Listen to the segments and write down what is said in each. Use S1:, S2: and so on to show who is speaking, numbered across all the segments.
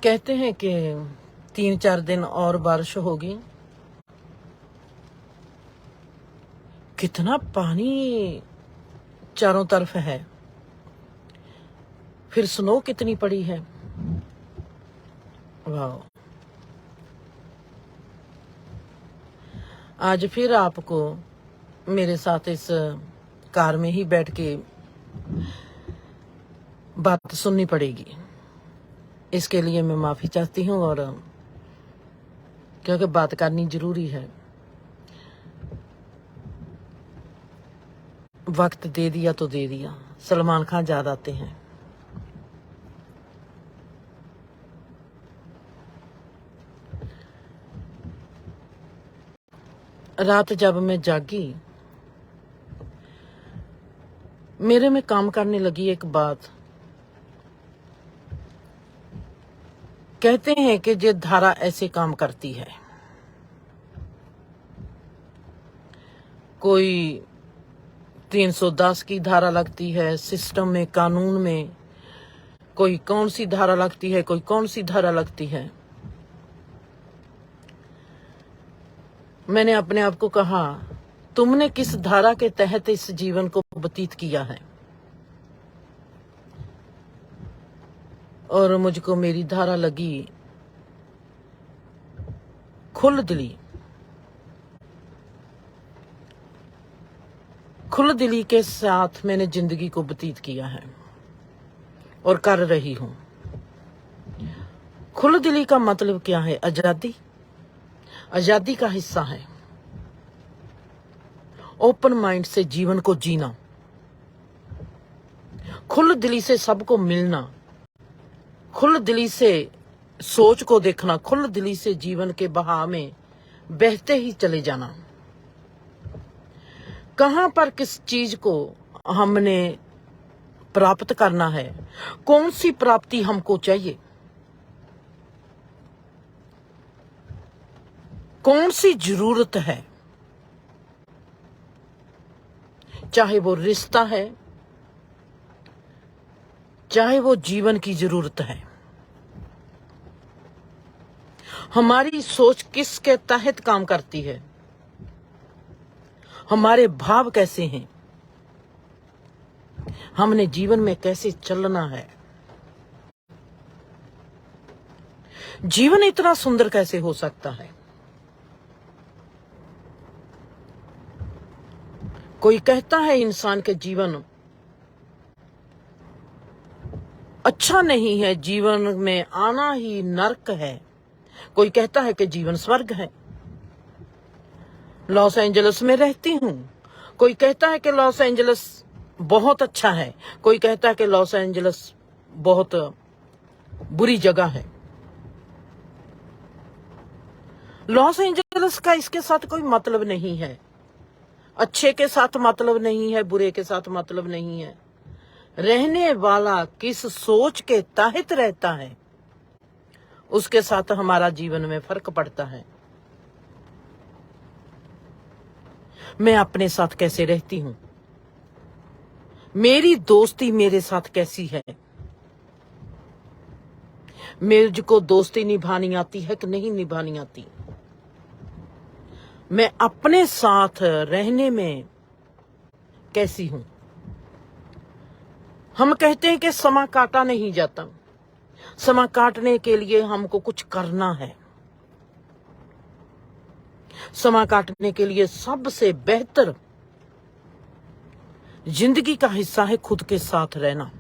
S1: कहते हैं कि 3-4 दिन और बारिश होगी। कितना पानी चारों तरफ है। फिर स्नो कितनी पड़ी है। वाह। आज फिर आपको मेरे साथ इस कार में ही बैठ के बात सुननी पड़ेगी। इसके लिए मैं माफी चाहती हूँ, और क्योंकि बात करनी जरूरी है। वक्त दे दिया तो दे दिया। सलमान खान याद आते हैं। रात जब मैं जागी, मेरे में काम करने लगी एक बात। कहते हैं कि ये धारा ऐसे काम करती है। कोई 310 की धारा लगती है सिस्टम में, कानून में। कोई कौन सी धारा लगती है, कोई कौन सी धारा लगती है। मैंने अपने आप को कहा, तुमने किस धारा के तहत इस जीवन को व्यतीत किया है। और मुझको मेरी धारा लगी खुलदिली। खुलदिली के साथ मैंने जिंदगी को व्यतीत किया है और कर रही हूं। खुलदिली का मतलब क्या है? आजादी। आजादी का हिस्सा है ओपन माइंड से जीवन को जीना, खुल दिली से सबको मिलना, खुल दिली से सोच को देखना, खुल दिली से जीवन के बहाव में बहते ही चले जाना। कहां पर किस चीज को हमने प्राप्त करना है, कौन सी प्राप्ति हमको चाहिए, कौन सी जरूरत है, चाहे वो रिश्ता है, चाहे वो जीवन की जरूरत है। हमारी सोच किसके तहत काम करती है, हमारे भाव कैसे हैं, हमने जीवन में कैसे चलना है। जीवन इतना सुंदर कैसे हो सकता है। कोई कहता है इंसान के जीवन अच्छा नहीं है, जीवन में आना ही नर्क है। कोई कहता है कि जीवन स्वर्ग है। लॉस एंजलिस में रहती हूं, कोई कहता है कि लॉस एंजलिस बहुत अच्छा है, कोई कहता है कि लॉस एंजलिस बहुत बुरी जगह है। लॉस एंजलिस का इसके साथ कोई मतलब नहीं है। अच्छे के साथ मतलब नहीं है, बुरे के साथ मतलब नहीं है। रहने वाला किस सोच के तहत रहता है, उसके साथ हमारा जीवन में फर्क पड़ता है। मैं अपने साथ कैसे रहती हूं, मेरी दोस्ती मेरे साथ कैसी है, मुझको दोस्ती निभानी आती है कि नहीं निभानी आती। मैं अपने साथ रहने में कैसी हूं। हम कहते हैं कि समा काटा नहीं जाता। समा काटने के लिए हमको कुछ करना है। समा काटने के लिए सबसे बेहतर जिंदगी का हिस्सा है खुद के साथ रहना।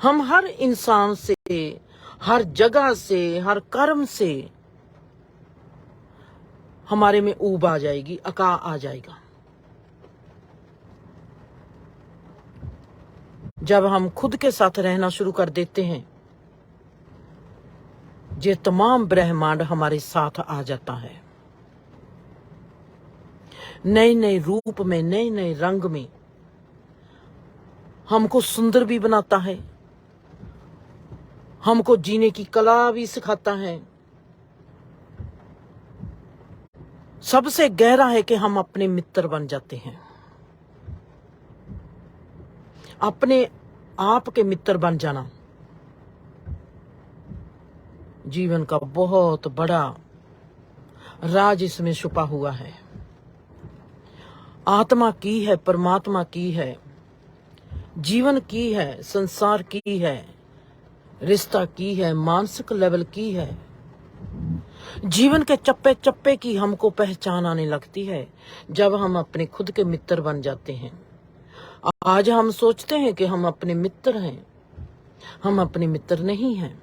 S1: हम हर इंसान से, हर जगह से, हर कर्म से हमारे में ऊब आ जाएगी, अका आ जाएगा। जब हम खुद के साथ रहना शुरू कर देते हैं, ये तमाम ब्रह्मांड हमारे साथ आ जाता है। नए नए रूप में, नए नए रंग में हमको सुंदर भी बनाता है, हमको जीने की कला भी सिखाता है। सबसे गहरा है कि हम अपने मित्र बन जाते हैं, अपने आप के मित्र बन जाना। जीवन का बहुत बड़ा राज इसमें छुपा हुआ है। आत्मा की है, परमात्मा की है, जीवन की है, संसार की है, रिश्ता की है, मानसिक लेवल की है। जीवन के चप्पे चप्पे की हमको पहचान आने लगती है जब हम अपने खुद के मित्र बन जाते हैं। आज हम सोचते हैं कि हम अपने मित्र हैं, हम अपने मित्र नहीं हैं।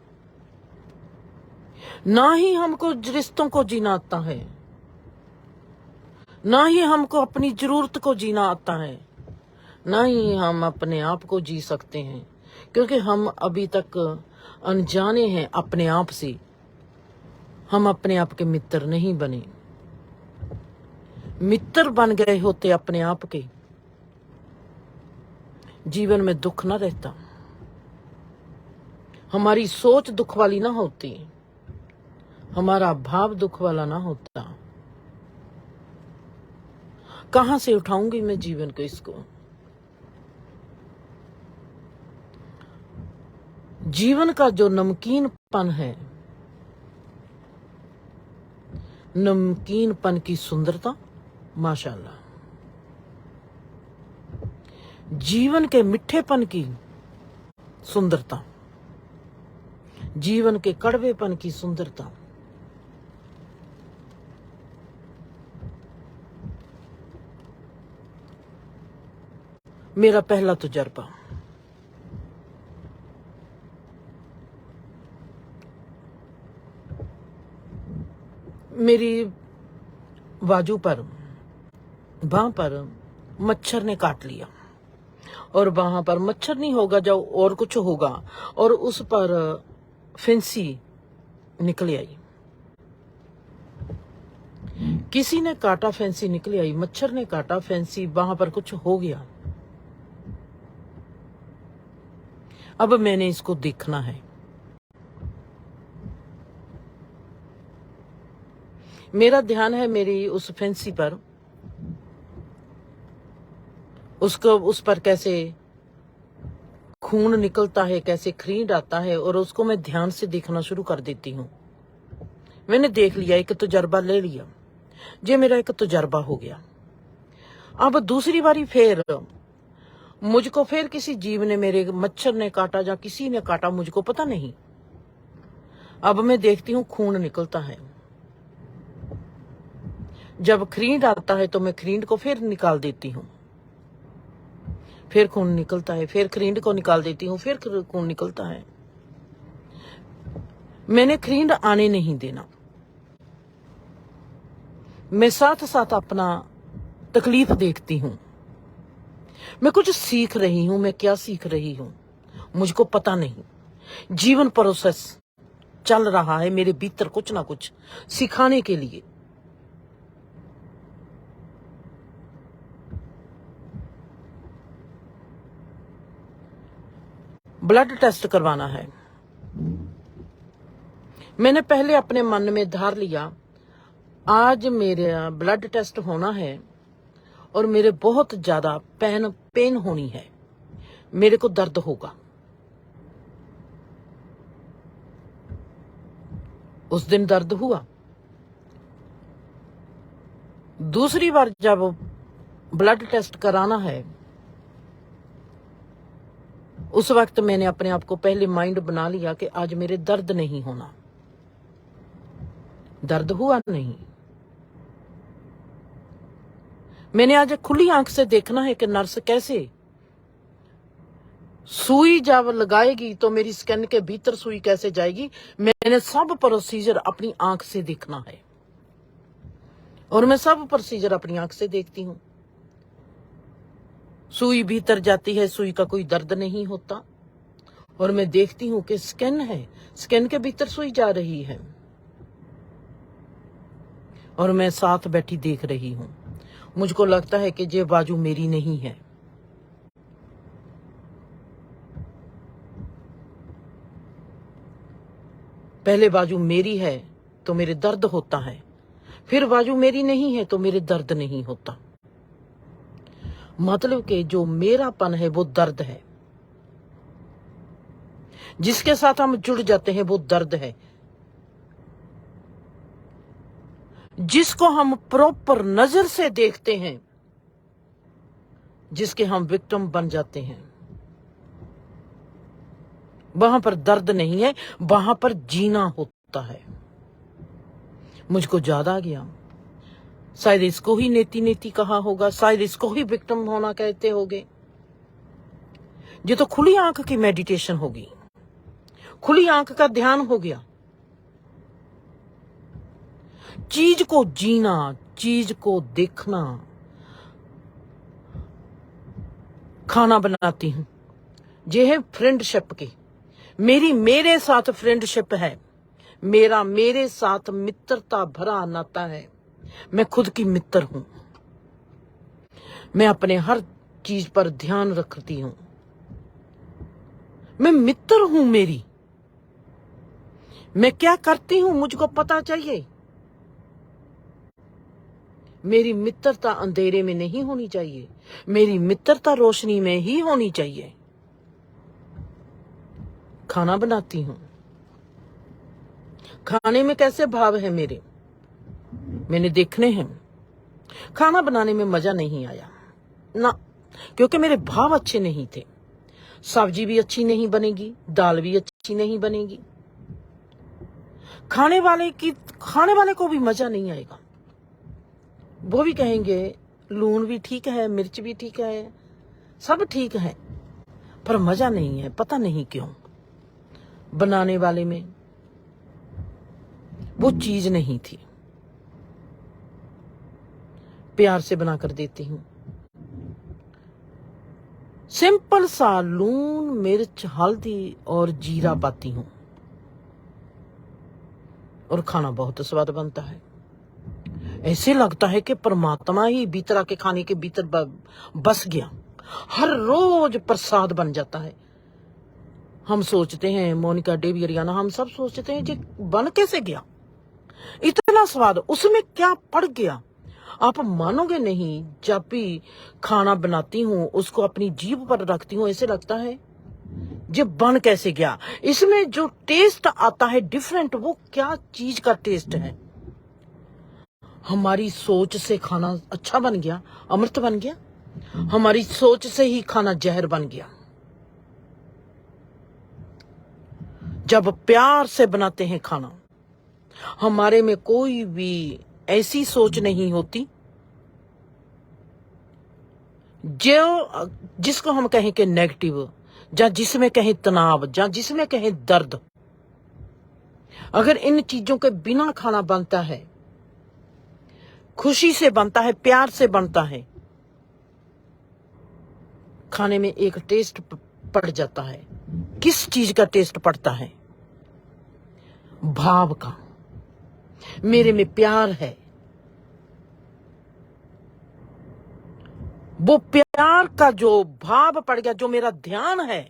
S1: ना ही हमको रिश्तों को जीना आता है, ना ही हमको अपनी जरूरत को जीना आता है, ना ही हम अपने आप को जी सकते हैं, क्योंकि हम अभी तक अनजाने हैं अपने आप से। हम अपने आप के मित्र नहीं बने। मित्र बन गए होते अपने आप के, जीवन में दुख ना रहता, हमारी सोच दुख वाली ना होती, हमारा भाव दुख वाला ना होता। कहां से उठाऊंगी मैं जीवन को? इसको जीवन का जो नमकीनपन है, नमकीनपन की सुंदरता, माशाल्लाह, जीवन के मिठेपन की सुंदरता, जीवन के कड़वेपन की सुंदरता, मेरा पहला तजुर्बा। मेरी बाजू पर, बांह पर मच्छर ने काट लिया, और बांह पर मच्छर नहीं होगा जो और कुछ होगा, और उस पर फिंसी निकल आई। किसी ने काटा, फैंसी निकल आई, मच्छर ने काटा, फैंसी, बांह पर कुछ हो गया। अब मैंने इसको देखना है। मेरा ध्यान है मेरी उस फैंसी पर, उसको, उस पर कैसे खून निकलता है, कैसे खरीद आता है, और उसको मैं ध्यान से देखना शुरू कर देती हूँ। मैंने देख लिया, एक तजुर्बा ले लिया, ये मेरा एक तजुर्बा हो गया। अब दूसरी बारी फिर मुझको फिर किसी जीव ने, मेरे मच्छर ने काटा या किसी ने काटा, मुझको पता नहीं। अब मैं देखती हूँ खून निकलता है। जब खरीद आता है तो मैं खरीद को फिर निकाल देती हूँ, फिर खून निकलता है, फिर खरीद को निकाल देती हूँ, फिर खून निकलता है। मैंने खरीद आने नहीं देना। मैं साथ साथ अपना तकलीफ देखती हूँ। मैं कुछ सीख रही हूं। मैं क्या सीख रही हूं मुझको पता नहीं। जीवन प्रोसेस चल रहा है मेरे भीतर, कुछ ना कुछ सिखाने के लिए। ब्लड टेस्ट करवाना है। मैंने पहले अपने मन में धार लिया, आज मेरा ब्लड टेस्ट होना है और मेरे बहुत ज्यादा पेन होनी है, मेरे को दर्द होगा। उस दिन दर्द हुआ। दूसरी बार जब ब्लड टेस्ट कराना है, उस वक्त मैंने अपने आप को पहले माइंड बना लिया कि आज मेरे दर्द नहीं होना। दर्द हुआ नहीं। मैंने आज खुली आंख से देखना है कि नर्स कैसे सुई जब लगाएगी तो मेरी स्किन के भीतर सुई कैसे जाएगी। मैंने सब प्रोसीजर अपनी आंख से देखना है, और मैं सब प्रोसीजर अपनी आंख से देखती हूं। सुई भीतर जाती है, सुई का कोई दर्द नहीं होता, और मैं देखती हूं कि स्किन है, स्किन के भीतर सुई जा रही है, और मैं साथ बैठी देख रही हूं। मुझको लगता है कि ये बाजू मेरी नहीं है। पहले बाजू मेरी है तो मेरे दर्द होता है, फिर बाजू मेरी नहीं है तो मेरे दर्द नहीं होता। मतलब कि जो मेरापन है वो दर्द है, जिसके साथ हम जुड़ जाते हैं वो दर्द है। जिसको हम प्रॉपर नजर से देखते हैं, जिसके हम विक्टिम बन जाते हैं, वहां पर दर्द नहीं है, वहां पर जीना होता है। मुझको ज्यादा आ गया, शायद इसको ही नेति नेति कहा होगा, शायद इसको ही विक्टिम होना कहते होगे। ये तो खुली आंख की मेडिटेशन होगी, खुली आंख का ध्यान हो गया। चीज को जीना, चीज को देखना। खाना बनाती हूं, ये है फ्रेंडशिप की, मेरे साथ फ्रेंडशिप है, मेरे साथ मित्रता भरा नाता है। मैं खुद की मित्र हूं, मैं अपने हर चीज पर ध्यान रखती हूं। मैं मित्र हूं मेरी, मैं क्या करती हूं मुझको पता चाहिए। मेरी मित्रता अंधेरे में नहीं होनी चाहिए, मेरी मित्रता रोशनी में ही होनी चाहिए। खाना बनाती हूं, खाने में कैसे भाव है मेरे, मैंने देखने हैं। खाना बनाने में मजा नहीं आया ना, क्योंकि मेरे भाव अच्छे नहीं थे। सब्जी भी अच्छी नहीं बनेगी, दाल भी अच्छी नहीं बनेगी, खाने वाले को भी मजा नहीं आएगा। वो भी कहेंगे लून भी ठीक है, मिर्च भी ठीक है, सब ठीक है, पर मजा नहीं है। पता नहीं क्यों, बनाने वाले में वो चीज नहीं थी। प्यार से बनाकर देती हूं, सिंपल सा लून मिर्च हल्दी और जीरा पाती हूं, और खाना बहुत स्वाद बनता है। ऐसे लगता है कि परमात्मा ही भीतर आके खाने के भीतर बस गया, हर रोज प्रसाद बन जाता है। हम सोचते हैं, मोनिका डेवी अरियाना, हम सब सोचते हैं, ये बन कैसे गया, इतना स्वाद उसमें क्या पड़ गया। आप मानोगे नहीं, जब भी खाना बनाती हूँ उसको अपनी जीभ पर रखती हूँ, ऐसे लगता है ये बन कैसे गया। इसमें जो टेस्ट आता है डिफरेंट, वो क्या चीज का टेस्ट है। हमारी सोच से खाना अच्छा बन गया, अमृत बन गया। हमारी सोच से ही खाना जहर बन गया। जब प्यार से बनाते हैं खाना, हमारे में कोई भी ऐसी सोच नहीं होती जिसको हम कहें कि नेगेटिव, या जिसमें कहें तनाव, या जिसमें कहें दर्द। अगर इन चीजों के बिना खाना बनता है, खुशी से बनता है, प्यार से बनता है, खाने में एक टेस्ट पड़ जाता है। किस चीज का टेस्ट पड़ता है? भाव का। मेरे में प्यार है, वो प्यार का जो भाव पड़ गया, जो मेरा ध्यान है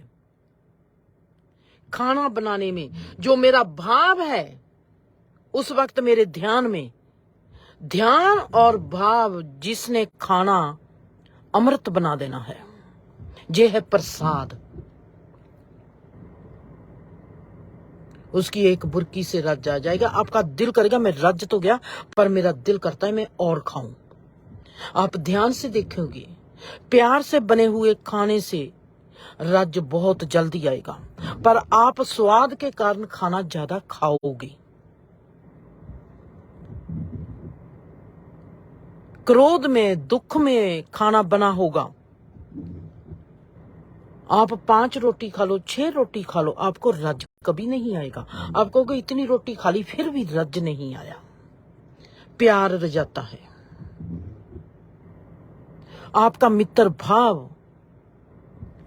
S1: खाना बनाने में, जो मेरा भाव है उस वक्त मेरे ध्यान में, ध्यान और भाव जिसने खाना अमृत बना देना है, ये है प्रसाद। उसकी एक बुरकी से रज आ जाएगा। आपका दिल करेगा मैं रज तो गया, पर मेरा दिल करता है मैं और खाऊं। आप ध्यान से देखोगे, प्यार से बने हुए खाने से रज बहुत जल्दी आएगा, पर आप स्वाद के कारण खाना ज्यादा खाओगे। क्रोध में, दुख में खाना बना होगा, आप 5 रोटी खा लो, 6 रोटी खा लो, आपको रज कभी नहीं आएगा। आप कहोगे इतनी रोटी खा ली फिर भी रज नहीं आया। प्यार रजाता है। आपका मित्र भाव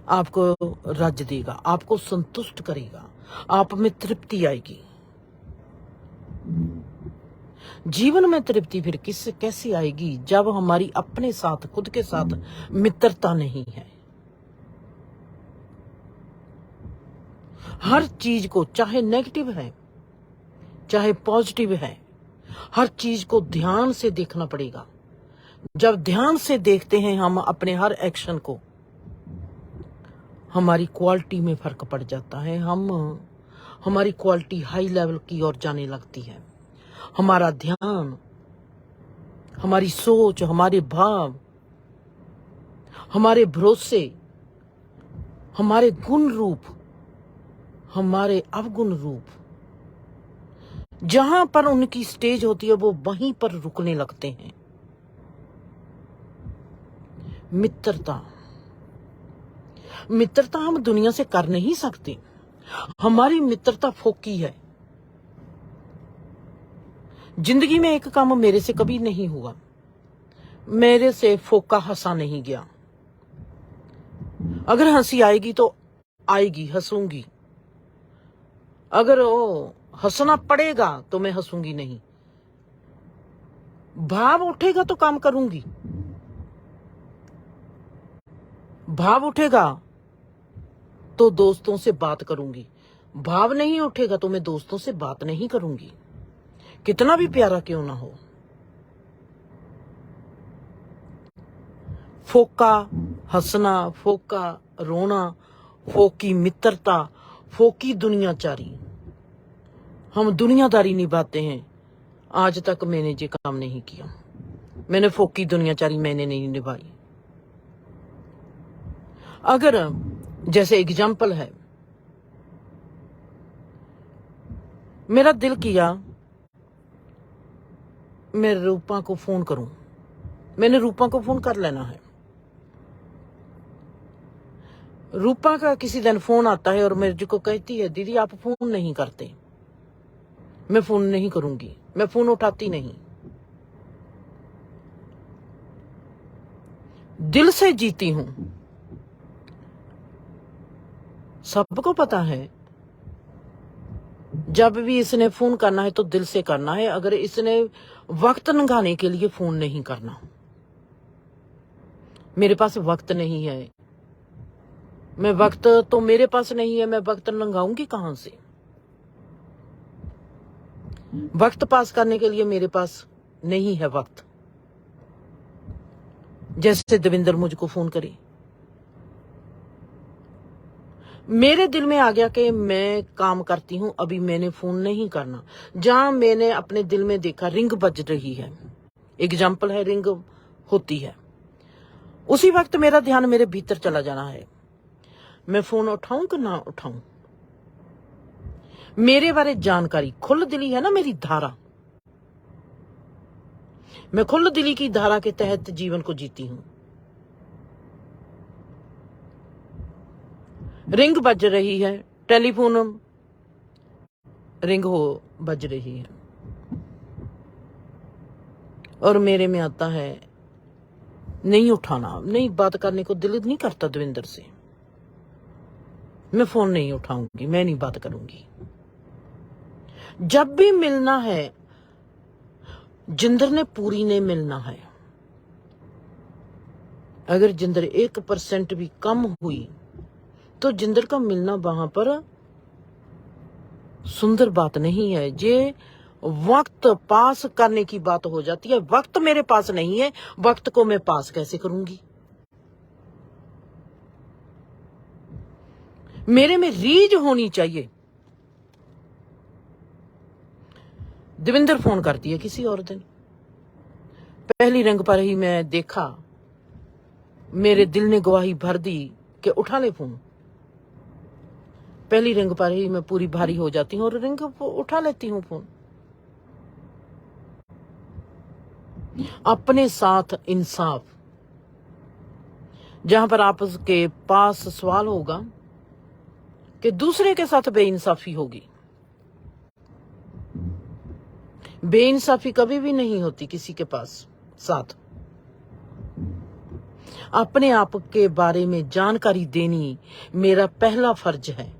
S1: आपको रज देगा, आपको संतुष्ट करेगा, आप में तृप्ति आएगी। जीवन में तृप्ति फिर कैसी आएगी, जब हमारी अपने साथ, खुद के साथ मित्रता नहीं है। हर चीज को, चाहे नेगेटिव है चाहे पॉजिटिव है, हर चीज को ध्यान से देखना पड़ेगा। जब ध्यान से देखते हैं हम अपने हर एक्शन को, हमारी क्वालिटी में फर्क पड़ जाता है। हमारी क्वालिटी हाई लेवल की ओर जाने लगती है। हमारा ध्यान हमारी सोच, हमारे भाव, हमारे भरोसे, हमारे गुण रूप, हमारे अवगुण रूप, जहां पर उनकी स्टेज होती है वो वहीं पर रुकने लगते हैं। मित्रता, मित्रता हम दुनिया से कर नहीं सकते। हमारी मित्रता फोकी है। जिंदगी में एक काम मेरे से कभी नहीं हुआ, मेरे से फोका हंसा नहीं गया। अगर हंसी आएगी तो आएगी, हंसूंगी। अगर वो हंसना पड़ेगा तो मैं हंसूंगी नहीं। भाव उठेगा तो काम करूंगी, भाव उठेगा तो दोस्तों से बात करूंगी, भाव नहीं उठेगा तो मैं दोस्तों से बात नहीं करूंगी, कितना भी प्यारा क्यों ना हो। फोका हंसना, फोका रोना, फोकी मित्रता, फोकी दुनियाचारी, हम दुनियादारी निभाते हैं। आज तक मैंने ये काम नहीं किया। मैंने फोकी दुनियाचारी मैंने नहीं निभाई। अगर जैसे एग्जाम्पल है, मेरा दिल किया मैं रूपा को फोन करूं, मैंने रूपा को फोन कर लेना है। रूपा का किसी दिन फोन आता है और मेरे को कहती है दीदी आप फोन नहीं करते। मैं फोन नहीं करूंगी, मैं फोन उठाती नहीं। दिल से जीती हूं। सबको पता है जब भी इसने फोन करना है तो दिल से करना है। अगर इसने वक्त लंघाने के लिए फोन नहीं करना, मेरे पास वक्त नहीं है। मैं वक्त तो मेरे पास नहीं है, मैं वक्त लंघाऊंगी कहां से? वक्त पास करने के लिए मेरे पास नहीं है वक्त। जैसे देविंदर मुझको फोन करे, मेरे दिल में आ गया कि मैं काम करती हूं, अभी मैंने फोन नहीं करना। जहां मैंने अपने दिल में देखा रिंग बज रही है, एग्जाम्पल है रिंग होती है, उसी वक्त मेरा ध्यान मेरे भीतर चला जाना है। मैं फोन उठाऊं कि ना उठाऊं? मेरे बारे जानकारी खुल दिली है ना मेरी धारा, मैं खुल दिली की धारा के तहत जीवन को जीती हूं। रिंग बज रही है, टेलीफोन रिंग हो बज रही है और मेरे में आता है नहीं उठाना, नहीं बात करने को दिल नहीं करता देविंदर से। मैं फोन नहीं उठाऊंगी, मैं नहीं बात करूंगी। जब भी मिलना है जिंदर ने पूरी ने मिलना है। अगर जिंदर 1% भी कम हुई तो जिंदर का मिलना वहां पर सुंदर बात नहीं है। ये वक्त पास करने की बात हो जाती है। वक्त मेरे पास नहीं है, वक्त को मैं पास कैसे करूंगी? मेरे में रीझ होनी चाहिए। देविंदर फोन करती है किसी और दिन, पहली रिंग पर ही मैं देखा, मेरे दिल ने गवाही भर दी कि उठा ले फोन। पहली रिंग पर ही मैं पूरी भारी हो जाती हूँ और रिंग उठा लेती हूँ फोन। अपने साथ इंसाफ, जहां पर आपके पास सवाल होगा कि दूसरे के साथ बेइंसाफी होगी। बेइंसाफी कभी भी नहीं होती किसी के पास साथ। अपने आप के बारे में जानकारी देनी मेरा पहला फर्ज है।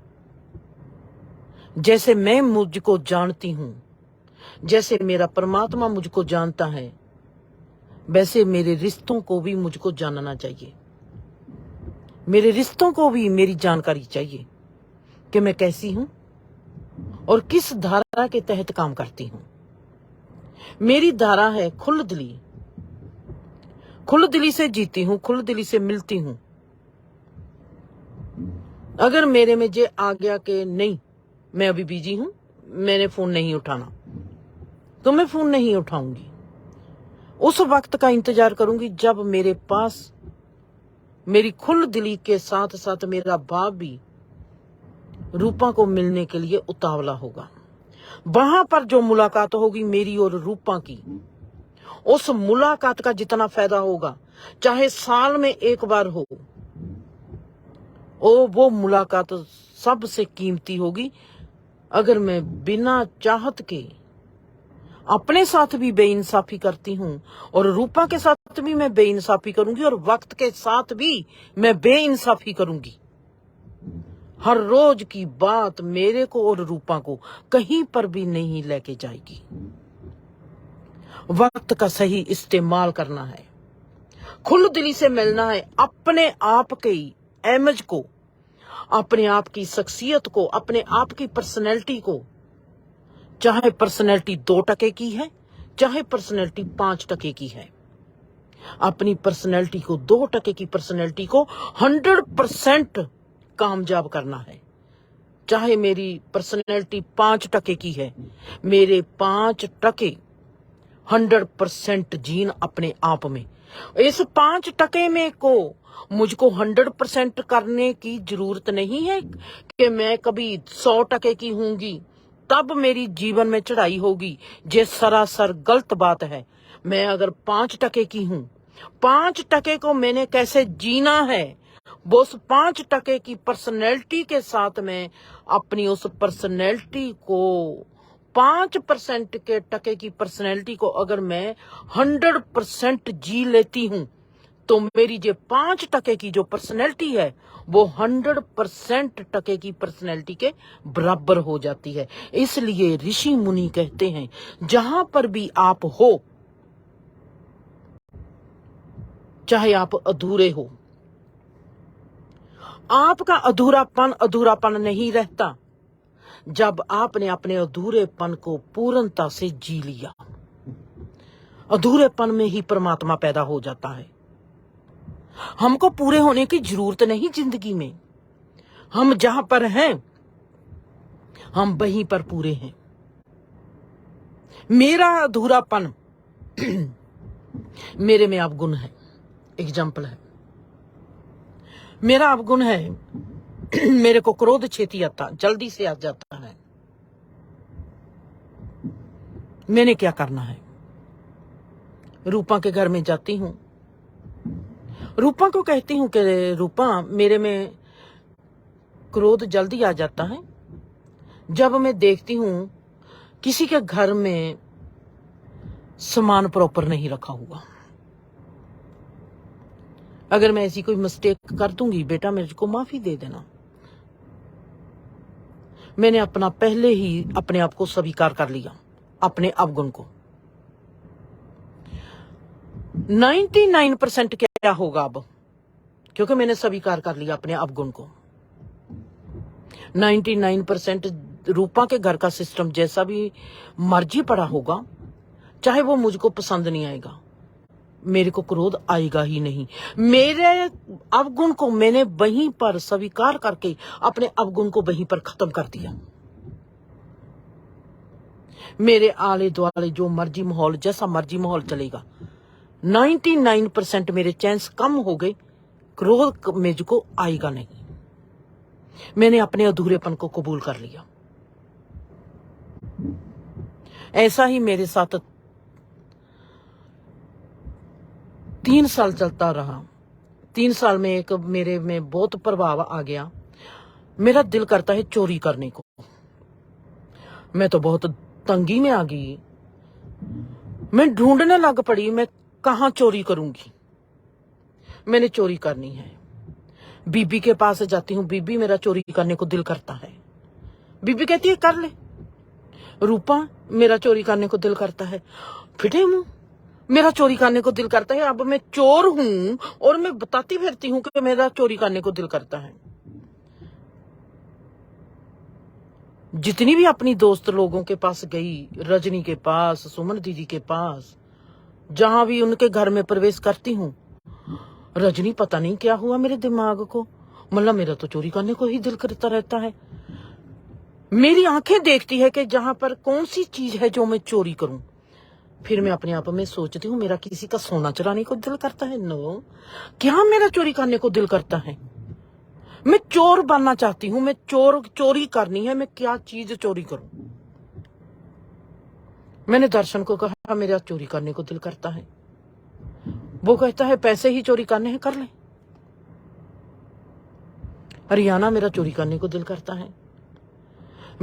S1: जैसे मैं मुझको जानती हूं, जैसे मेरा परमात्मा मुझको जानता है, वैसे मेरे रिश्तों को भी मुझको जानना चाहिए। मेरे रिश्तों को भी मेरी जानकारी चाहिए कि मैं कैसी हूं और किस धारा के तहत काम करती हूं। मेरी धारा है खुल दिली, खुल दिली से जीती हूं, खुल दिली से मिलती हूं। अगर मेरे में ये आ गया कि नहीं मैं अभी बिजी हूं, मैंने फोन नहीं उठाना, तो मैं फोन नहीं उठाऊंगी। उस वक्त का इंतजार करूंगी जब मेरे पास मेरी खुल दिली के साथ साथ मेरा बाप भी रूपा को मिलने के लिए उतावला होगा। वहां पर जो मुलाकात होगी मेरी और रूपा की, उस मुलाकात का जितना फायदा होगा, चाहे साल में एक बार हो, वो मुलाकात सबसे कीमती होगी। अगर मैं बिना चाहत के अपने साथ भी बेइंसाफी करती हूं और रूपा के साथ भी मैं बेइंसाफी करूंगी और वक्त के साथ भी मैं बेइंसाफी करूंगी। हर रोज की बात मेरे को और रूपा को कहीं पर भी नहीं लेके जाएगी। वक्त का सही इस्तेमाल करना है, खुल दिली से मिलना है, अपने आप के इमेज को, अपने आप की शख्सियत को, अपने आप की पर्सनैलिटी को, चाहे पर्सनैलिटी 2% की है, चाहे पर्सनैलिटी 5% की है, अपनी पर्सनैलिटी को 2% की पर्सनैलिटी को 100% कामयाब करना है। चाहे मेरी पर्सनैलिटी 5% की है, मेरे 5% 100% जीन अपने आप में। इस 5% में को मुझको 100% करने की जरूरत नहीं है कि मैं कभी 100% की होंगी तब मेरी जीवन में चढ़ाई होगी। ये सरासर गलत बात है। मैं अगर 5% की हूं, 5% को मैंने कैसे जीना है, वो उस 5% की पर्सनैलिटी के साथ में अपनी उस पर्सनैलिटी को 5% के टके की पर्सनैलिटी को अगर मैं 100% जी लेती हूं तो मेरी जो 5% की जो पर्सनैलिटी है वो 100% की पर्सनैलिटी के बराबर हो जाती है। इसलिए ऋषि मुनि कहते हैं जहां पर भी आप हो, चाहे आप अधूरे हो, आपका अधूरापन नहीं रहता जब आपने अपने अधूरेपन को पूर्णता से जी लिया। अधूरेपन में ही परमात्मा पैदा हो जाता है। हमको पूरे होने की जरूरत नहीं जिंदगी में। हम जहां पर हैं हम वहीं पर पूरे हैं। मेरा अधूरापन मेरे में अवगुण है। एग्जाम्पल है, मेरा अवगुण है, मेरे को क्रोध छेती आता, जल्दी से आ जाता है। मैंने क्या करना है? रूपा के घर में जाती हूं, रूपा को कहती हूं कि रूपा मेरे में क्रोध जल्दी आ जाता है जब मैं देखती हूं किसी के घर में सामान प्रॉपर नहीं रखा हुआ। अगर मैं ऐसी कोई मिस्टेक कर दूंगी, बेटा मेरे को माफी दे देना। मैंने अपना पहले ही अपने आप को स्वीकार कर लिया, अपने अवगुण को। 99% क्या होगा अब, क्योंकि मैंने स्वीकार कर लिया अपने अवगुण को। 99% रूपा के घर का सिस्टम जैसा भी मर्जी पड़ा होगा, चाहे वो मुझको पसंद नहीं आएगा, मेरे को क्रोध आएगा ही नहीं। मेरे अवगुण को मैंने वहीं पर स्वीकार करके अपने अवगुण को वहीं पर खत्म कर दिया। मेरे आले दुआले जो मर्जी माहौल, जैसा मर्जी माहौल चलेगा, 99% मेरे चांस कम हो गए, क्रोध मुझको आएगा नहीं। मैंने अपने अधूरेपन को कबूल कर लिया। ऐसा ही मेरे साथ 3 साल चलता रहा। 3 साल में एक मेरे में बहुत प्रभाव आ गया। मेरा दिल करता है चोरी करने को। मैं तो बहुत तंगी में आ गई। मैं ढूंढने लग पड़ी, मैं कहां चोरी करूंगी। मैंने चोरी करनी है। बीबी के पास जाती हूँ, बीबी मेरा चोरी करने को दिल करता है। बीबी कहती है कर ले। रूपा मेरा चोरी करने को दिल करता है। फिटे मुंह, मेरा चोरी करने को दिल करता है। अब मैं चोर हूं और मैं बताती फिरती हूं कि मेरा चोरी करने को दिल करता है। जितनी भी अपनी दोस्त लोगों के पास गई, रजनी के पास, सुमन दीदी के पास, जहां भी उनके घर में प्रवेश करती हूं, रजनी पता नहीं क्या हुआ मेरे दिमाग को, मतलब मेरा तो चोरी करने को ही दिल करता रहता है। मेरी आंखें देखती है कि जहां पर कौन सी चीज है जो मैं चोरी करूं। फिर मैं अपने आप में सोचती हूँ, मेरा किसी का सोना चुराने को दिल करता है? नो। क्या मेरा चोरी करने को दिल करता है? मैं चोर बनना चाहती हूँ, मैं चोरी करनी है। मैं क्या चीज चोरी करूं? मैंने दर्शन को कहा मेरा चोरी करने को दिल करता है। वो कहता है पैसे ही चोरी करने हैं, कर ले। हरियाणा, मेरा चोरी करने को दिल करता है।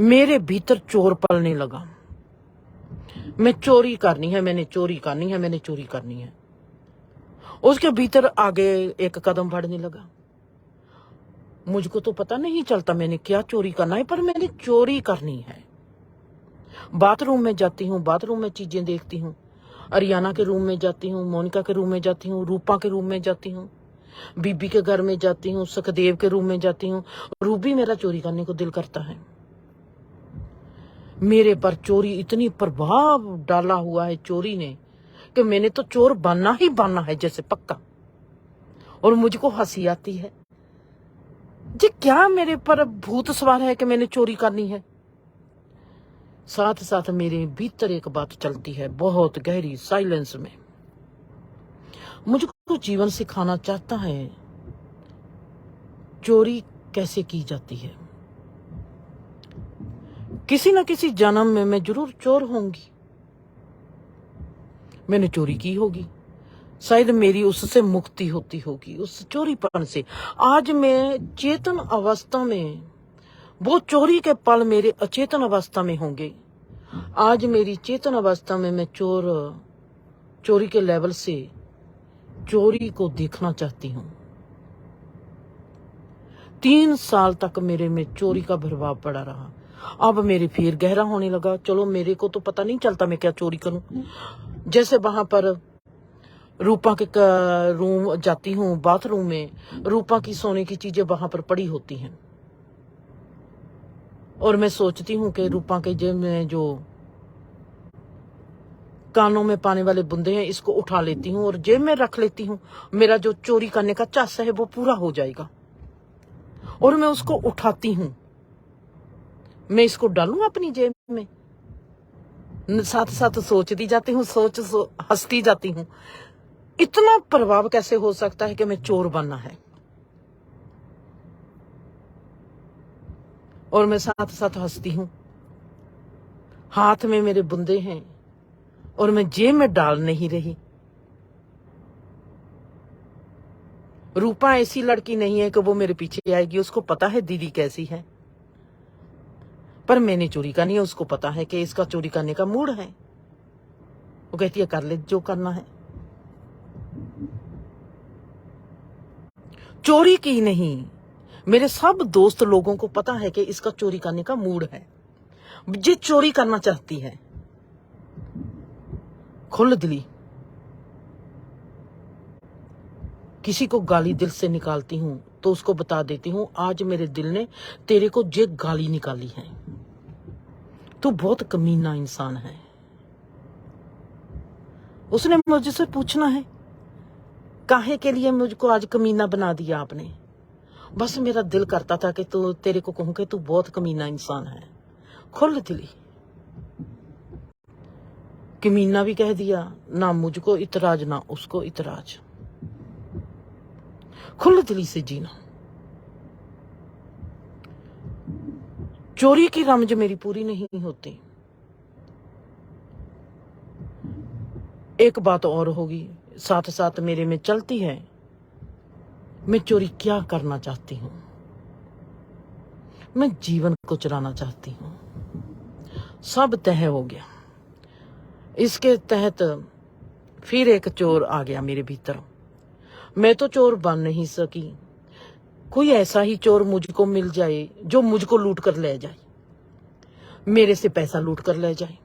S1: मेरे भीतर चोर पलने लगा। मैं चोरी करनी है, मैंने चोरी करनी है, मैंने चोरी करनी है। उसके भीतर आगे एक कदम बढ़ने लगा। मुझको तो पता नहीं चलता मैंने क्या चोरी करना है, पर मैंने चोरी करनी है। बाथरूम में जाती हूँ, बाथरूम में चीजें देखती हूँ। अरियाना के रूम में जाती हूँ, मोनिका के रूम में जाती हूँ, रूपा के रूम में जाती हूँ, बीबी के घर में जाती हूँ, सुखदेव के रूम में जाती हूँ। रूबी, मेरा चोरी करने को दिल करता है। मेरे पर चोरी इतनी प्रभाव डाला हुआ है चोरी ने कि मैंने तो चोर बनना ही बनना है जैसे पक्का। और मुझको हंसी आती है, जी क्या मेरे पर भूत सवार है कि मैंने चोरी करनी है। साथ साथ मेरे भीतर एक बात चलती है, बहुत गहरी साइलेंस में। मुझको जीवन सिखाना चाहता है चोरी कैसे की जाती है। किसी न किसी जन्म में मैं जरूर चोर होंगी। मैंने चोरी की होगी, शायद मेरी उससे मुक्ति होती होगी, उस चोरीपन से। आज मैं चेतन अवस्था में, वो चोरी के पल मेरे अचेतन अवस्था में होंगे। आज मेरी चेतन अवस्था में मैं चोरी के लेवल से चोरी को देखना चाहती हूँ। 3 साल तक मेरे में चोरी का प्रभाव पड़ा रहा। अब मेरे फिर गहरा होने लगा। चलो, मेरे को तो पता नहीं चलता मैं क्या चोरी करूं। जैसे वहां पर रूपा के रूम जाती हूँ, बाथरूम में रूपा की सोने की चीजें वहां पर पड़ी होती हैं, और मैं सोचती हूँ कि रूपा के जेब में जो कानों में पाने वाले बुंदे हैं, इसको उठा लेती हूँ और जेब में रख लेती हूँ। मेरा जो चोरी करने का चासा है वो पूरा हो जाएगा। और मैं उसको उठाती हूँ, मैं इसको डालूं अपनी जेब में। साथ साथ सोचती जाती हूँ, हंसती जाती हूँ। इतना प्रभाव कैसे हो सकता है कि मैं चोर बनना है। और मैं साथ साथ हंसती हूँ। हाथ में मेरे बुंदे हैं और मैं जेब में डाल नहीं रही। रूपा ऐसी लड़की नहीं है कि वो मेरे पीछे आएगी। उसको पता है दीदी कैसी है, पर मैंने चोरी करनी है। उसको पता है कि इसका चोरी करने का मूड है। वो कहती है कर ले जो करना है। चोरी की नहीं, मेरे सब दोस्त लोगों को पता है कि इसका चोरी करने का मूड है। ये चोरी करना चाहती है खुल दिली। किसी को गाली दिल से निकालती हूं तो उसको बता देती हूं, आज मेरे दिल ने तेरे को ये गाली निकाली है, तू बहुत कमीना इंसान है। उसने मुझसे पूछना है काहे के लिए मुझको आज कमीना बना दिया आपने। बस मेरा दिल करता था कि तेरे को कहूं कि तू बहुत कमीना इंसान है। खुल दिली। कमीना भी कह दिया, ना मुझको इतराज ना उसको इतराज। खुल दिली से जीना। चोरी की रमज मेरी पूरी नहीं होती। एक बात और होगी, साथ साथ मेरे में चलती है, मैं चोरी क्या करना चाहती हूं। मैं जीवन को चुराना चाहती हूं। सब तय हो गया। इसके तहत फिर एक चोर आ गया मेरे भीतर। मैं तो चोर बन नहीं सकी। कोई ऐसा ही चोर मुझको मिल जाए जो मुझको लूट कर ले जाए, मेरे से पैसा लूट कर ले जाए।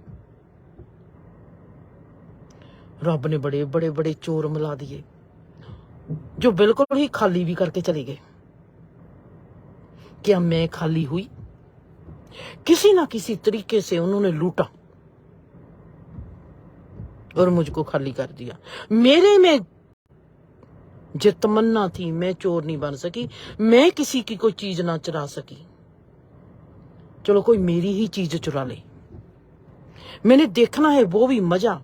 S1: रब ने बड़े बड़े बड़े चोर मिला दिए जो बिल्कुल ही खाली भी करके चले गए। क्या मैं खाली हुई? किसी ना किसी तरीके से उन्होंने लूटा और मुझको खाली कर दिया। मेरे में जो तमन्ना थी, मैं चोर नहीं बन सकी, मैं किसी की कोई चीज ना चुरा सकी। चलो कोई मेरी ही चीज चुरा ले। मैंने देखना है वो भी मजा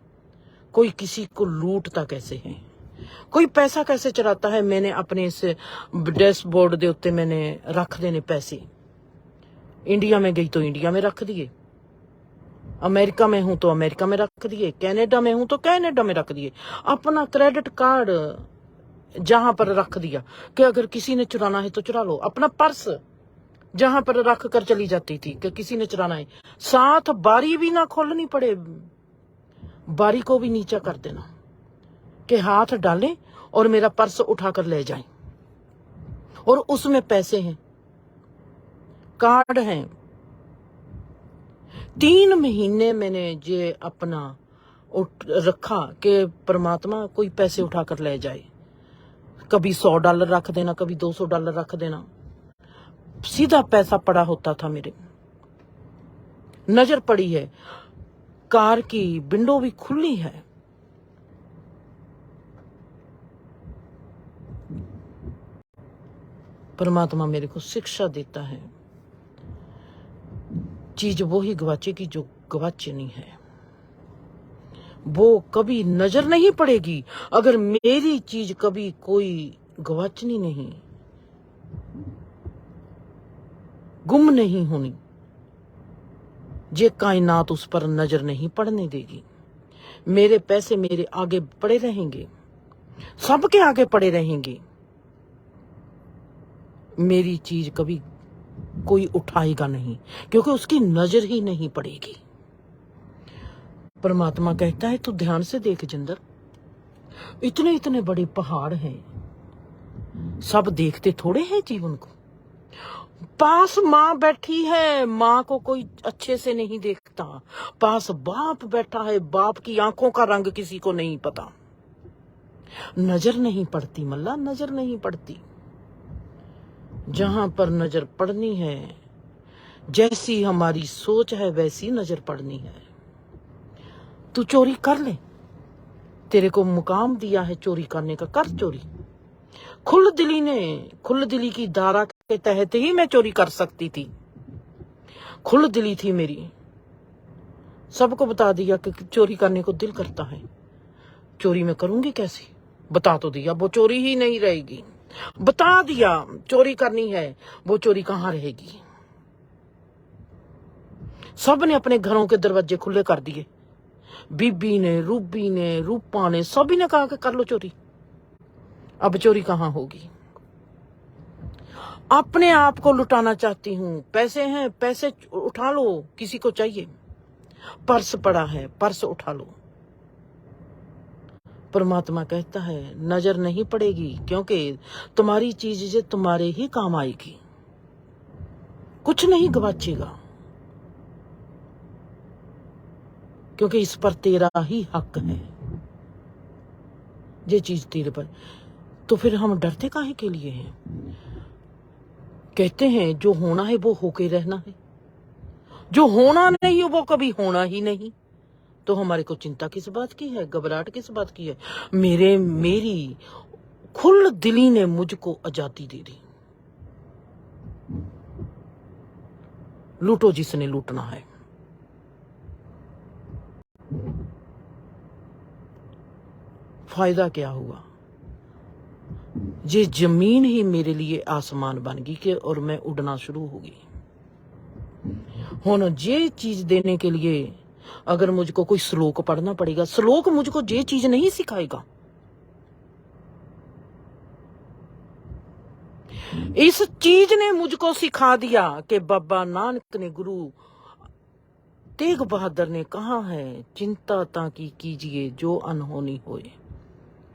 S1: कोई किसी को लूटता कैसे है, कोई पैसा कैसे चुराता है। मैंने अपने इस डैशबोर्ड के उत्ते मैंने रख देने पैसे। इंडिया में गई तो इंडिया में रख दिए, अमेरिका में हूं तो अमेरिका में रख दिए, कनाडा में हूं तो कनाडा में रख दिए। अपना क्रेडिट कार्ड जहां पर रख दिया कि अगर किसी ने चुराना है तो चुरा लो। अपना पर्स जहां पर रख कर चली जाती थी कि किसी ने चुराना है, साथ बारी भी ना खोलनी पड़े, बारी को भी नीचा कर देना कि हाथ डालें और मेरा पर्स उठाकर ले जाएं, और उसमें पैसे हैं, कार्ड हैं। 3 महीने मैंने ये अपना रखा कि परमात्मा कोई पैसे उठाकर ले जाए। कभी $100 रख देना, कभी $200 रख देना, सीधा पैसा पड़ा होता था। मेरे नजर पड़ी है, कार की विंडो भी खुली है, परमात्मा मेरे को शिक्षा देता है। चीज वो ही गवाचेगी जो गवाचनी है, वो कभी नजर नहीं पड़ेगी। अगर मेरी चीज कभी कोई गवाचनी नहीं, गुम नहीं होनी, ये कायनात उस पर नजर नहीं पड़ने देगी। मेरे पैसे मेरे आगे पड़े रहेंगे, सबके आगे पड़े रहेंगे। मेरी चीज कभी कोई उठाएगा नहीं, क्योंकि उसकी नजर ही नहीं पड़ेगी। परमात्मा कहता है तू ध्यान से देख जिंदर, इतने इतने बड़े पहाड़ हैं, सब देखते थोड़े हैं जीवन को। पास माँ बैठी है, माँ को कोई अच्छे से नहीं देखता। पास बाप बैठा है, बाप की आंखों का रंग किसी को नहीं पता। नजर नहीं पड़ती मल्ला, नजर नहीं पड़ती। जहां पर नजर पड़नी है, जैसी हमारी सोच है वैसी नजर पड़नी है। तू चोरी कर ले, तेरे को मुकाम दिया है चोरी करने का, कर चोरी। खुल दिली की धारा के तहत ही मैं चोरी कर सकती थी। खुल दिली थी मेरी, सबको बता दिया कि चोरी करने को दिल करता है। चोरी मैं करूंगी कैसे, बता तो दिया, वो चोरी ही नहीं रहेगी। बता दिया चोरी करनी है, वो चोरी कहां रहेगी। सब ने अपने घरों के दरवाजे खुले कर दिए। बीबी ने, रूबी ने, रूपा ने, सभी ने कहा कि कर लो चोरी। अब चोरी कहां होगी। अपने आप को लुटाना चाहती हूं। पैसे हैं, पैसे उठा लो, किसी को चाहिए। पर्स पड़ा है, पर्स उठा लो। परमात्मा कहता है नजर नहीं पड़ेगी, क्योंकि तुम्हारी चीज तुम्हारे ही काम आएगी, कुछ नहीं गवाचेगा, क्योंकि इस पर तेरा ही हक है। ये चीज तेरे पर, तो फिर हम डरते काहे के लिए हैं। कहते हैं जो होना है वो होके रहना है, जो होना नहीं है वो कभी होना ही नहीं। तो हमारे को चिंता किस बात की है, घबराहट किस बात की है। मेरी खुल दिली ने मुझको आजादी दे दी। लूटो जिसने लूटना है। फायदा क्या हुआ। ये जमीन ही मेरे लिए आसमान बन गई कि और मैं उड़ना शुरू हो गई। हुन ये चीज देने के लिए अगर मुझको कोई श्लोक पढ़ना पड़ेगा, श्लोक मुझको ये चीज नहीं सिखाएगा। इस चीज ने मुझको सिखा दिया कि बाबा नानक ने, गुरु तेग बहादुर ने कहा है, चिंता ताकि कीजिए जो अनहोनी होए,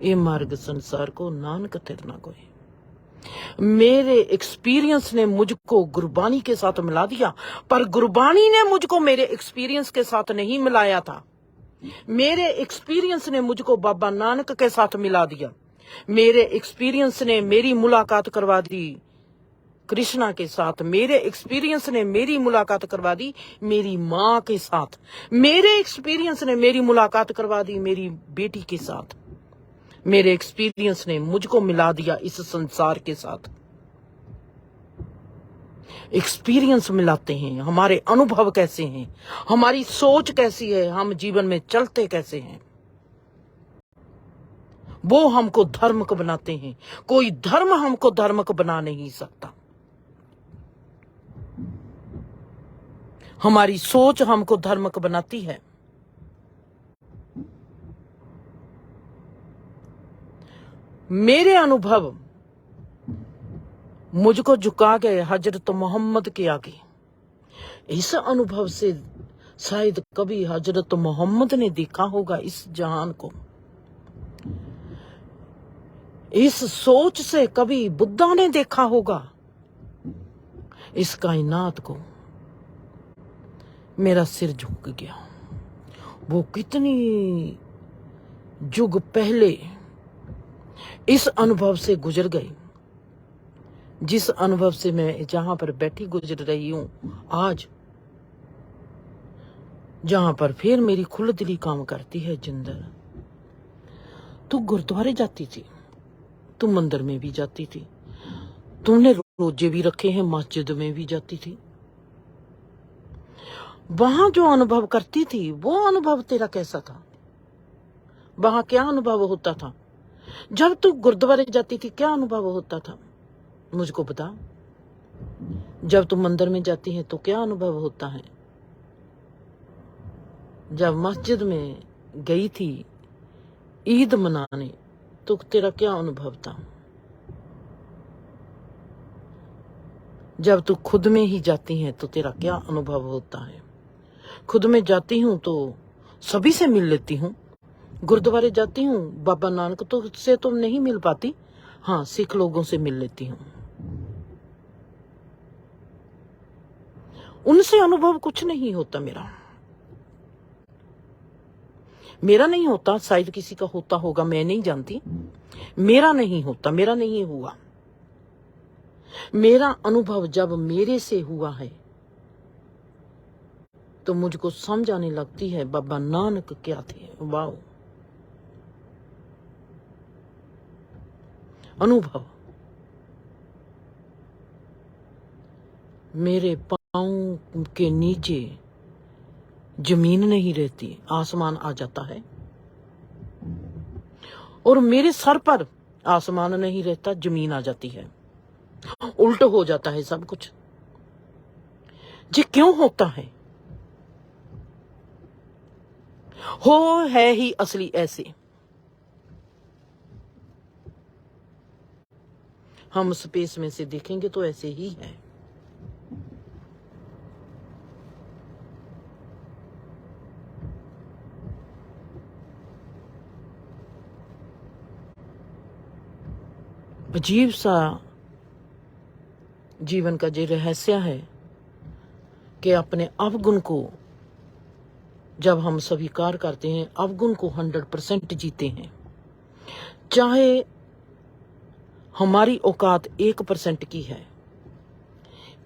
S1: ये मार्ग संसार को नानक थिर ना कोई। मेरे एक्सपीरियंस ने मुझको गुरबानी के साथ मिला दिया, पर गुरबानी ने मुझको मेरे एक्सपीरियंस के साथ नहीं मिलाया था। मेरे एक्सपीरियंस ने मुझको बाबा नानक के साथ मिला दिया। मेरे एक्सपीरियंस ने मेरी मुलाकात करवा दी कृष्णा के साथ। मेरे एक्सपीरियंस ने मेरी मुलाकात करवा दी मेरी माँ के साथ। मेरे एक्सपीरियंस ने मेरी मुलाकात करवा दी मेरी बेटी के साथ। मेरे एक्सपीरियंस ने मुझको मिला दिया इस संसार के साथ। एक्सपीरियंस मिलाते हैं, हमारे अनुभव कैसे हैं, हमारी सोच कैसी है, हम जीवन में चलते कैसे हैं। वो हमको धर्म को बनाते हैं। कोई धर्म हमको धर्म को बना नहीं सकता। हमारी सोच हमको धर्म को बनाती है। मेरे अनुभव मुझको झुका गए हजरत मोहम्मद के आगे। इस अनुभव से शायद कभी हजरत मोहम्मद ने देखा होगा इस जहान को। इस सोच से कभी बुद्धा ने देखा होगा इस कायनात को। मेरा सिर झुक गया। वो कितनी युग पहले इस अनुभव से गुजर गई, जिस अनुभव से मैं जहां पर बैठी गुजर रही हूं आज, जहां पर फिर मेरी खुलदिली काम करती है। जिंदर, तू गुरुद्वारे जाती थी, तू मंदिर में भी जाती थी, तुमने रोजे भी रखे हैं, मस्जिद में भी जाती थी। वहां जो अनुभव करती थी वो अनुभव तेरा कैसा था? वहां क्या अनुभव होता था? जब तू गुरुद्वारे जाती थी क्या अनुभव होता था मुझको बता। जब तू मंदिर में जाती है तो क्या अनुभव होता है? जब मस्जिद में गई थी ईद मनाने तो तेरा क्या अनुभव था? जब तू खुद में ही जाती है तो तेरा क्या अनुभव होता है? खुद में जाती हूं तो सभी से मिल लेती हूं। गुरुद्वारे जाती हूं बाबा नानक तो से तो नहीं मिल पाती, हाँ सिख लोगों से मिल लेती हूं। उनसे अनुभव कुछ नहीं होता मेरा नहीं होता। शायद किसी का होता होगा, मैं नहीं जानती। मेरा नहीं होता, मेरा नहीं हुआ। मेरा अनुभव जब मेरे से हुआ है तो मुझको समझ आने लगती है बाबा नानक क्या थे। वाह, अनुभव। मेरे पांव के नीचे जमीन नहीं रहती, आसमान आ जाता है, और मेरे सर पर आसमान नहीं रहता, जमीन आ जाती है। उल्ट हो जाता है सब कुछ। ये क्यों होता है? है ही असली ऐसे। हम स्पेस में से देखेंगे तो ऐसे ही है। अजीब सा जीवन का जो रहस्य है कि अपने अवगुण को जब हम स्वीकार करते हैं, अवगुण को 100% जीते हैं। चाहे हमारी औकात 1% की है,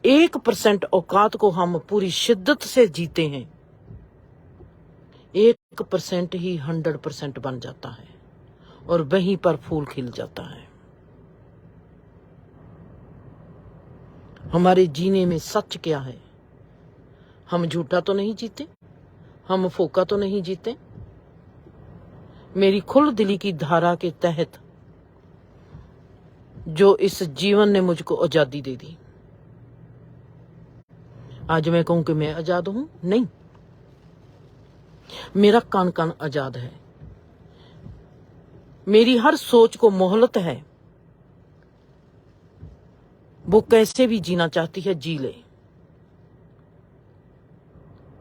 S1: 1% औकात को हम पूरी शिद्दत से जीते हैं। 1% ही 100% बन जाता है और वहीं पर फूल खिल जाता है। हमारे जीने में सच क्या है? हम झूठा तो नहीं जीते, हम फोका तो नहीं जीते। मेरी खुल दिली की धारा के तहत जो इस जीवन ने मुझको आजादी दे दी, आज मैं कहूं कि मैं आजाद हूं? नहीं, मेरा कण कण आजाद है। मेरी हर सोच को मोहलत है, वो कैसे भी जीना चाहती है जी ले।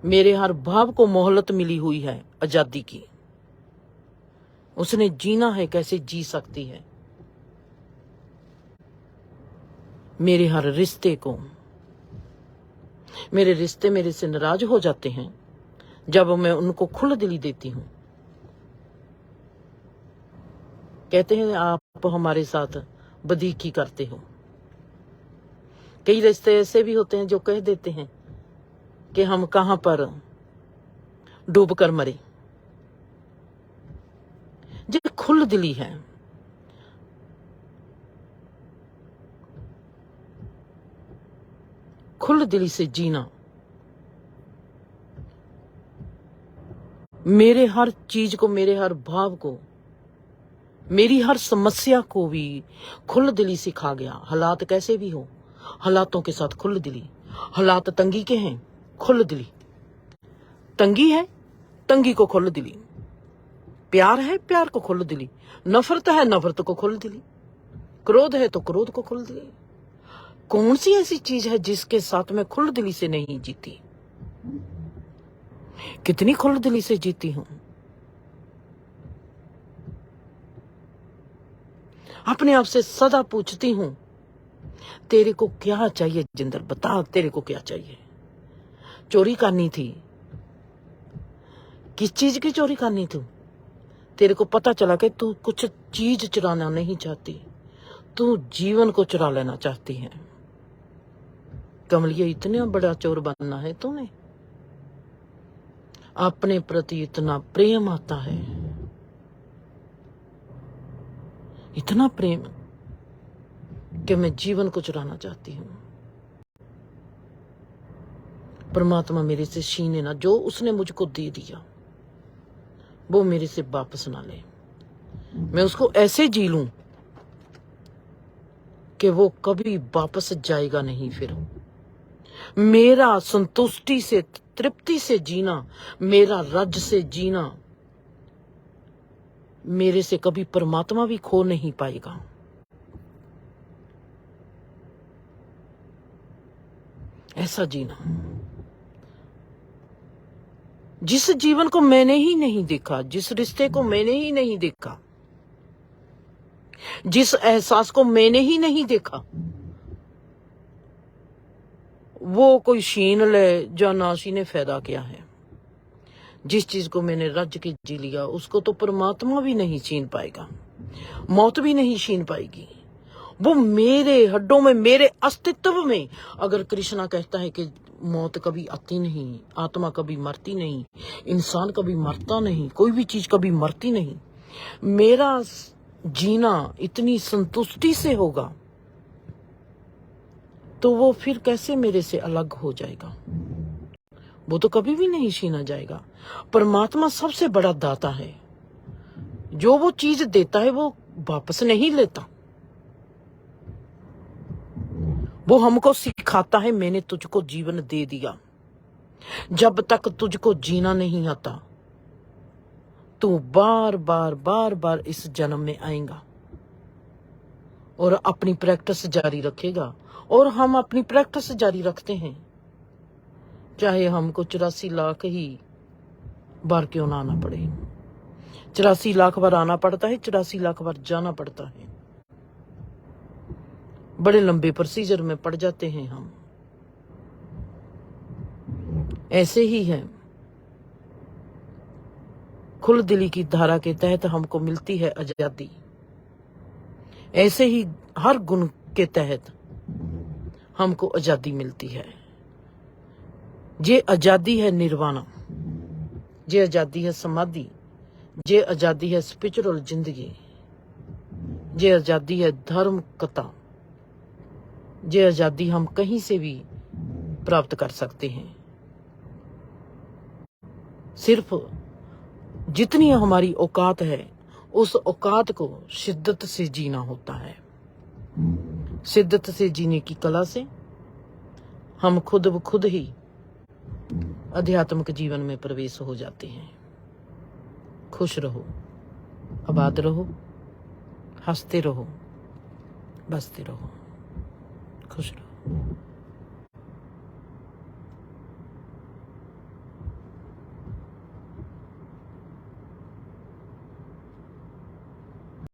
S1: मेरे हर भाव को मोहलत मिली हुई है आजादी की। उसने जीना है, कैसे जी सकती है। मेरे हर रिश्ते को, मेरे रिश्ते मेरे से नाराज हो जाते हैं जब मैं उनको खुल दिली देती हूं। कहते हैं आप हमारे साथ बदीकी करते हो। कई रिश्ते ऐसे भी होते हैं जो कह देते हैं कि हम कहां पर डूब कर मरे। जो खुल दिली है, खुल दिली से जीना, मेरे हर चीज को, मेरे हर भाव को मेरी हर समस्या को भी खुल दिली सिखा गया। हालात कैसे भी हो, हालातों के साथ खुल दिली। हालात तंगी के हैं, खुल दिली। तंगी है, तंगी को खुल दिली। प्यार है, प्यार को खुल दिली। नफरत है, नफरत को खुल दिली। क्रोध है तो क्रोध को खुल दिली। कौन सी ऐसी चीज है जिसके साथ मैं खुल दिली से नहीं जीती? कितनी खुल दिली से जीती हूं। अपने आप से सदा पूछती हूं, तेरे को क्या चाहिए जिंदर, बता तेरे को क्या चाहिए। चोरी करनी थी, किस चीज की चोरी करनी थी? तेरे को पता चला कि तू कुछ चीज चुराना नहीं चाहती, तू जीवन को चुरा लेना चाहती है। कमलिया, इतना बड़ा चोर बनना है तूने? अपने प्रति इतना प्रेम आता है, इतना प्रेम कि मैं जीवन को चुराना चाहती हूं। परमात्मा मेरे से छीने ना, जो उसने मुझको दे दिया वो मेरे से वापस ना ले। मैं उसको ऐसे जी लूं कि वो कभी वापस जाएगा नहीं। फिर मेरा संतुष्टि से, तृप्ति से जीना, मेरा रज से जीना, मेरे से कभी परमात्मा भी खो नहीं पाएगा। ऐसा जीना, जिस जीवन को मैंने ही नहीं देखा, जिस रिश्ते को मैंने ही नहीं देखा, जिस एहसास को मैंने ही नहीं देखा, वो कोई छीन ले या ना छीने, फायदा क्या है? जिस चीज को मैंने रज के जी लिया उसको तो परमात्मा भी नहीं छीन पाएगा, मौत भी नहीं छीन पाएगी। वो मेरे हड्डों में, मेरे अस्तित्व में। अगर कृष्णा कहता है कि मौत कभी आती नहीं, आत्मा कभी मरती नहीं, इंसान कभी मरता नहीं, कोई भी चीज कभी मरती नहीं, मेरा जीना इतनी संतुष्टि से होगा तो वो फिर कैसे मेरे से अलग हो जाएगा? वो तो कभी भी नहीं छीना जाएगा। परमात्मा सबसे बड़ा दाता है। जो वो चीज देता है वो वापस नहीं लेता। वो हमको सिखाता है, मैंने तुझको जीवन दे दिया, जब तक तुझको जीना नहीं आता तू बार बार बार बार इस जन्म में आएगा और अपनी प्रैक्टिस जारी रखेगा। और हम अपनी प्रैक्टिस जारी रखते हैं, चाहे हमको 84 लाख ही बार क्यों ना आना पड़े। 84 लाख बार आना पड़ता है, 84 लाख बार जाना पड़ता है। बड़े लंबे प्रोसीजर में पड़ जाते हैं हम। ऐसे ही है, खुल दिली की धारा के तहत हमको मिलती है आजादी। ऐसे ही हर गुण के तहत हमको आजादी मिलती है। ये आजादी है निर्वाणा, ये आजादी है समाधि, ये आजादी है स्पिरिचुअल जिंदगी, ये आजादी है धर्म कथा, ये आजादी हम कहीं से भी प्राप्त कर सकते हैं। सिर्फ जितनी हमारी औकात है उस औकात को शिद्दत से जीना होता है। शिद्दत से जीने की कला से हम खुद ब खुद ही आध्यात्मिक जीवन में प्रवेश हो जाते हैं। खुश रहो, आबाद रहो, हंसते रहो, बसते रहो, खुश रहो।